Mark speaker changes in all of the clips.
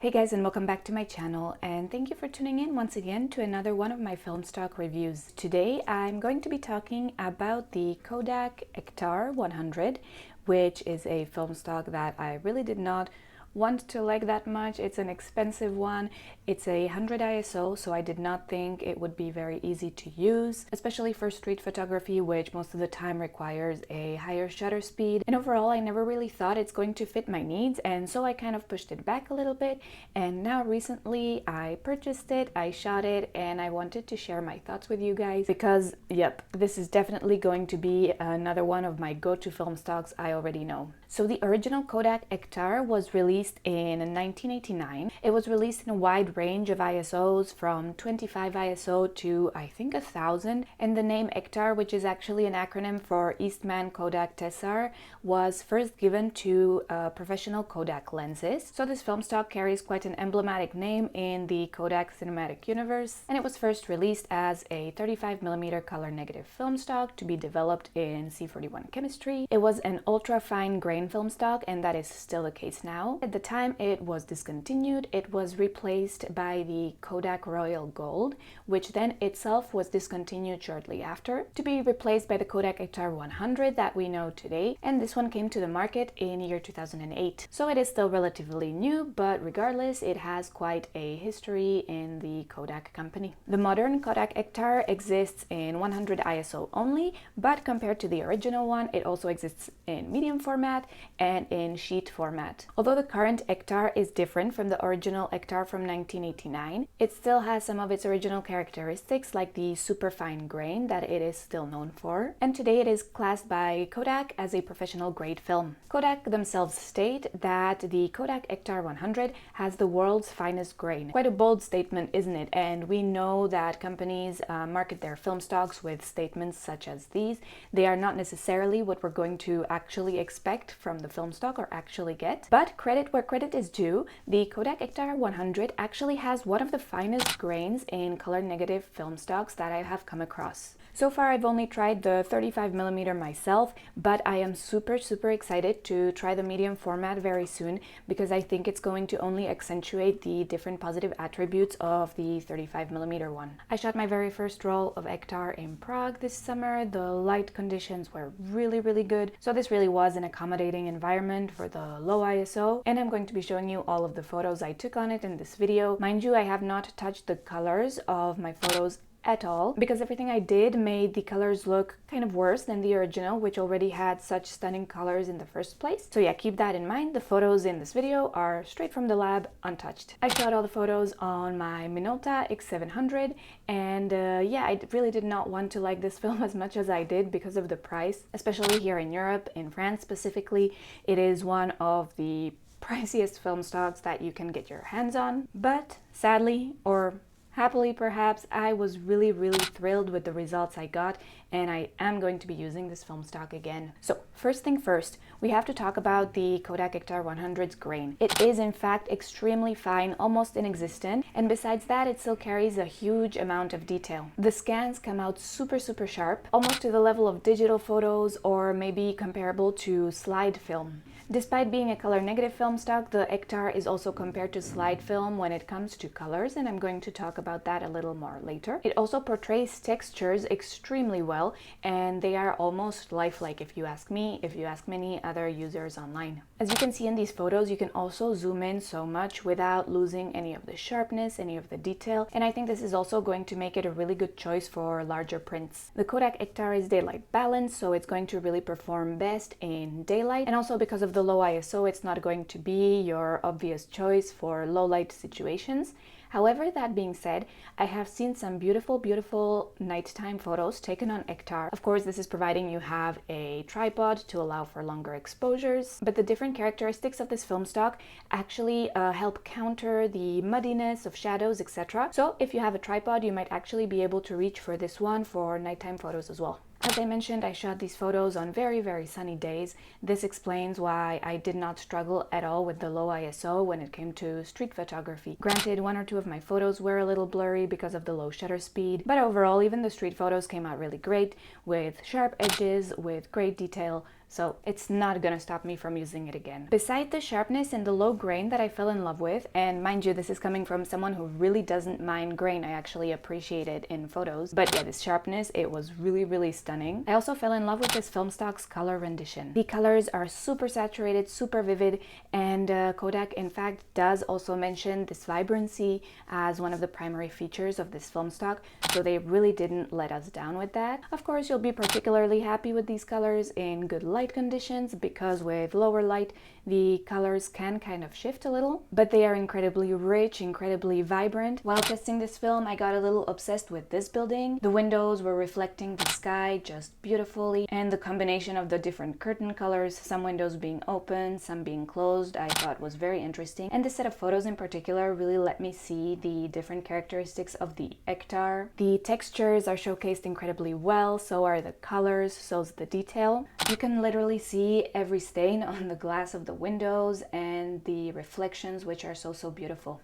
Speaker 1: Hey guys, and welcome back to my channel, and thank you for tuning in once again to another one of my film stock reviews. Today I'm going to be talking about the KODAK Ektar 100, which is a film stock that I really did not want to like that much. It's an expensive one. It's a 100 ISO, so I did not think it would be very easy to use, especially for street photography, which most of the time requires a higher shutter speed. And overall, I never really thought it's going to fit my needs, and so I kind of pushed it back a little bit. And now recently I purchased it, I shot it, and I wanted to share my thoughts with you guys because, yep, this is definitely going to be another one of my go-to film stocks I already know. So the original KODAK Ektar was released in 1989. It was released in a wide range of ISOs from 25 ISO to I think 1000, and the name Ektar, which is actually an acronym for Eastman Kodak Tessar, was first given to professional Kodak lenses. So this film stock carries quite an emblematic name in the Kodak cinematic universe, and it was first released as a 35mm color negative film stock to be developed in C41 chemistry. It was an ultra fine grain film stock, and that is still the case now. At the time it was discontinued, it was replaced by the Kodak Royal Gold, which then itself was discontinued shortly after, to be replaced by the Kodak Ektar 100 that we know today, and this one came to the market in year 2008. So it is still relatively new, but regardless, it has quite a history in the Kodak company. The modern Kodak Ektar exists in 100 ISO only, but compared to the original one, it also exists in medium format and in sheet format. Although the current Ektar is different from the original Ektar from 1989, it still has some of its original characteristics, like the super fine grain that it is still known for, and today it is classed by Kodak as a professional grade film. Kodak themselves state that the Kodak Ektar 100 has the world's finest grain. Quite a bold statement, isn't it? And we know that companies market their film stocks with statements such as these. They are not necessarily what we're going to actually expect from the film stock or actually get, but credit where credit is due, the Kodak Ektar 100 actually has one of the finest grains in color negative film stocks that I have come across. So far I've only tried the 35mm myself, but I am super excited to try the medium format very soon because I think it's going to only accentuate the different positive attributes of the 35mm one. I shot my very first roll of Ektar in Prague this summer. The light conditions were really good, so this really was an accommodating environment for the low ISO, and I'm going to be showing you all of the photos I took on it in this video. Mind you, I have not touched the colors of my photos at all, because everything I did made the colors look kind of worse than the original, which already had such stunning colors in the first place. So yeah, keep that in mind. The photos in this video are straight from the lab, untouched. I shot all the photos on my Minolta X700, and yeah, I really did not want to like this film as much as I did because of the price, especially here in Europe, in France specifically. It is one of the priciest film stocks that you can get your hands on, but sadly, or happily perhaps, I was really thrilled with the results I got, and I am going to be using this film stock again. So first thing first, we have to talk about the Kodak Ektar 100's grain. It is in fact extremely fine, almost inexistent, and besides that it still carries a huge amount of detail. The scans come out super sharp, almost to the level of digital photos or maybe comparable to slide film. Despite being a color negative film stock, the Ektar is also compared to slide film when it comes to colors, and I'm going to talk about that a little more later. It also portrays textures extremely well, and they are almost lifelike if you ask me, if you ask many other users online. As you can see in these photos, you can also zoom in so much without losing any of the sharpness, any of the detail, and I think this is also going to make it a really good choice for larger prints. The Kodak Ektar is daylight balanced, so it's going to really perform best in daylight, and also because of the low ISO, it's not going to be your obvious choice for low light situations. However, that being said, I have seen some beautiful nighttime photos taken on Ektar. Of course, this is providing you have a tripod to allow for longer exposures, but the different characteristics of this film stock actually help counter the muddiness of shadows, etc. So if you have a tripod, you might actually be able to reach for this one for nighttime photos as well. As I mentioned, I shot these photos on very sunny days. This explains why I did not struggle at all with the low ISO when it came to street photography. Granted, one or two of my photos were a little blurry because of the low shutter speed, but overall, even the street photos came out really great, with sharp edges, with great detail, so it's not gonna stop me from using it again. Besides the sharpness and the low grain that I fell in love with, and mind you, this is coming from someone who really doesn't mind grain, I actually appreciate it in photos, but yeah, this sharpness, it was really stunning. I also fell in love with this film stock's color rendition. The colors are super saturated, super vivid, and Kodak in fact does also mention this vibrancy as one of the primary features of this film stock, so they really didn't let us down with that. Of course, you'll be particularly happy with these colors in good light conditions, because with lower light the colors can kind of shift a little, but they are incredibly rich, incredibly vibrant. While testing this film, I got a little obsessed with this building. The windows were reflecting the sky just beautifully, and the combination of the different curtain colors, some windows being open, some being closed, I thought was very interesting. And this set of photos in particular really let me see the different characteristics of the Ektar. The textures are showcased incredibly well, so are the colors, so's the detail. You can literally see every stain on the glass of the windows and the reflections, which are so beautiful.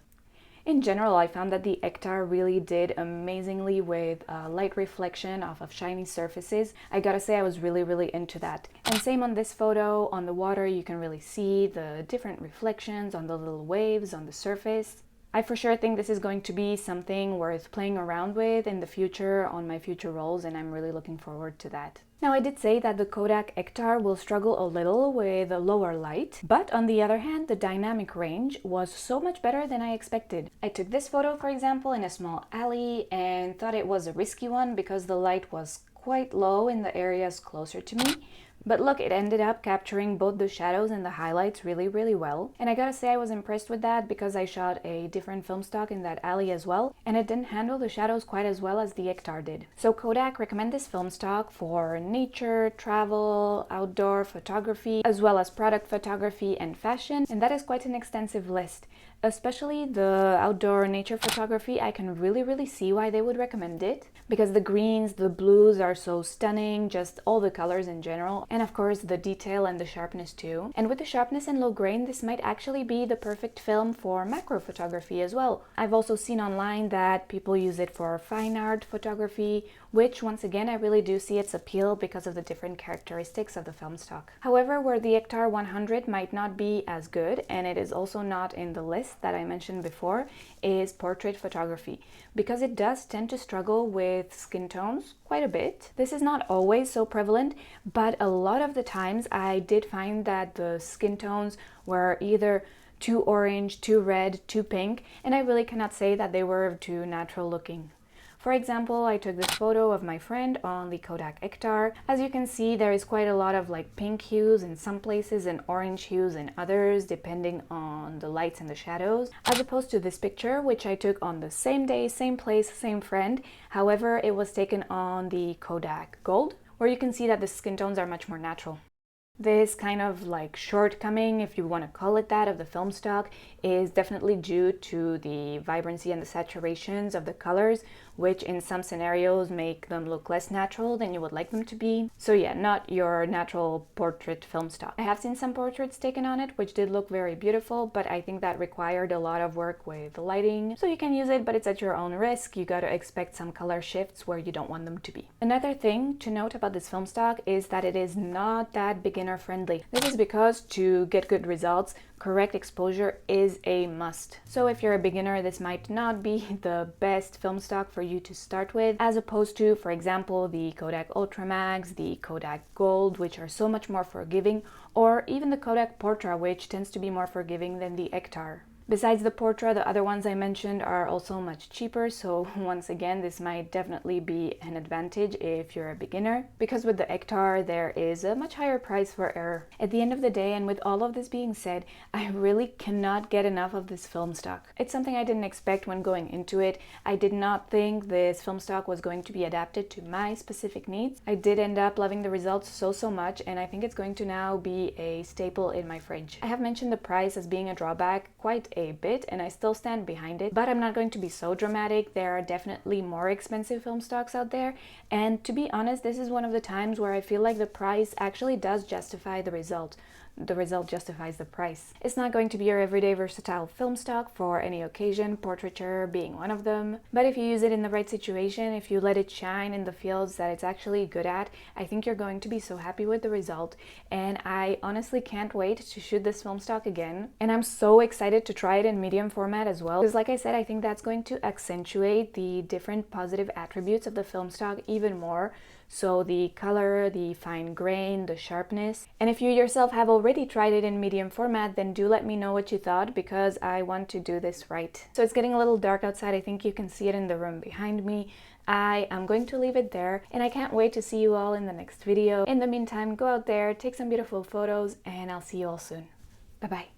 Speaker 1: In general, I found that the Ektar really did amazingly with light reflection off of shiny surfaces. I gotta say, I was really into that. And same on this photo, on the water, you can really see the different reflections on the little waves on the surface. I for sure think this is going to be something worth playing around with in the future on my future rolls, and I'm really looking forward to that. Now, I did say that the Kodak Ektar will struggle a little with a lower light, but on the other hand, the dynamic range was so much better than I expected. I took this photo, for example, in a small alley and thought it was a risky one because the light was quite low in the areas closer to me. But look, it ended up capturing both the shadows and the highlights really well. And I gotta say, I was impressed with that because I shot a different film stock in that alley as well, and it didn't handle the shadows quite as well as the Ektar did. So Kodak recommend this film stock for nature, travel, outdoor photography, as well as product photography and fashion, and that is quite an extensive list. Especially the outdoor nature photography, I can really see why they would recommend it, because the greens, the blues are so stunning, just all the colors in general, and of course the detail and the sharpness too. And with the sharpness and low grain, this might actually be the perfect film for macro photography as well. I've also seen online that people use it for fine art photography, which once again I really do see its appeal because of the different characteristics of the film stock. However, where the Ektar 100 might not be as good, and it is also not in the list that I mentioned before, is portrait photography, because it does tend to struggle with skin tones quite a bit. This is not always so prevalent, but a lot of the times I did find that the skin tones were either too orange, too red, too pink, and I really cannot say that they were too natural looking. For example, I took this photo of my friend on the Kodak Ektar. As you can see, there is quite a lot of like pink hues in some places and orange hues in others, depending on the lights and the shadows, as opposed to this picture, which I took on the same day, same place, same friend. However, it was taken on the Kodak Gold, where you can see that the skin tones are much more natural. This kind of like shortcoming, if you want to call it that, of the film stock is definitely due to the vibrancy and the saturations of the colors, which in some scenarios make them look less natural than you would like them to be. So yeah, not your natural portrait film stock. I have seen some portraits taken on it, which did look very beautiful, but I think that required a lot of work with the lighting. So you can use it, but it's at your own risk. You gotta expect some color shifts where you don't want them to be. Another thing to note about this film stock is that it is not that beginner friendly. This is because to get good results, correct exposure is a must. So if you're a beginner, this might not be the best film stock for you to start with, as opposed to, for example, the Kodak Ultramax, the Kodak Gold, which are so much more forgiving, or even the Kodak Portra, which tends to be more forgiving than the Ektar. Besides the Portra, the other ones I mentioned are also much cheaper, so once again, this might definitely be an advantage if you're a beginner, because with the Ektar, there is a much higher price for error. At the end of the day, and with all of this being said, I really cannot get enough of this film stock. It's something I didn't expect when going into it. I did not think this film stock was going to be adapted to my specific needs. I did end up loving the results so much, and I think it's going to now be a staple in my fridge. I have mentioned the price as being a drawback quite a bit, and I still stand behind it, but I'm not going to be so dramatic. There are definitely more expensive film stocks out there, and to be honest, this is one of the times where I feel like the price actually does justify the result. the result justifies the price. It's not going to be your everyday versatile film stock for any occasion, portraiture being one of them. But if you use it in the right situation, if you let it shine in the fields that it's actually good at, I think you're going to be so happy with the result. And I honestly can't wait to shoot this film stock again. And I'm so excited to try it in medium format as well, because like I said, I think that's going to accentuate the different positive attributes of the film stock even more. So the color, the fine grain, the sharpness. And if you yourself have already tried it in medium format, then do let me know what you thought, because I want to do this right. So it's getting a little dark outside. I think you can see it in the room behind me. I am going to leave it there, and I can't wait to see you all in the next video. In the meantime, go out there, take some beautiful photos, and I'll see you all soon. Bye bye.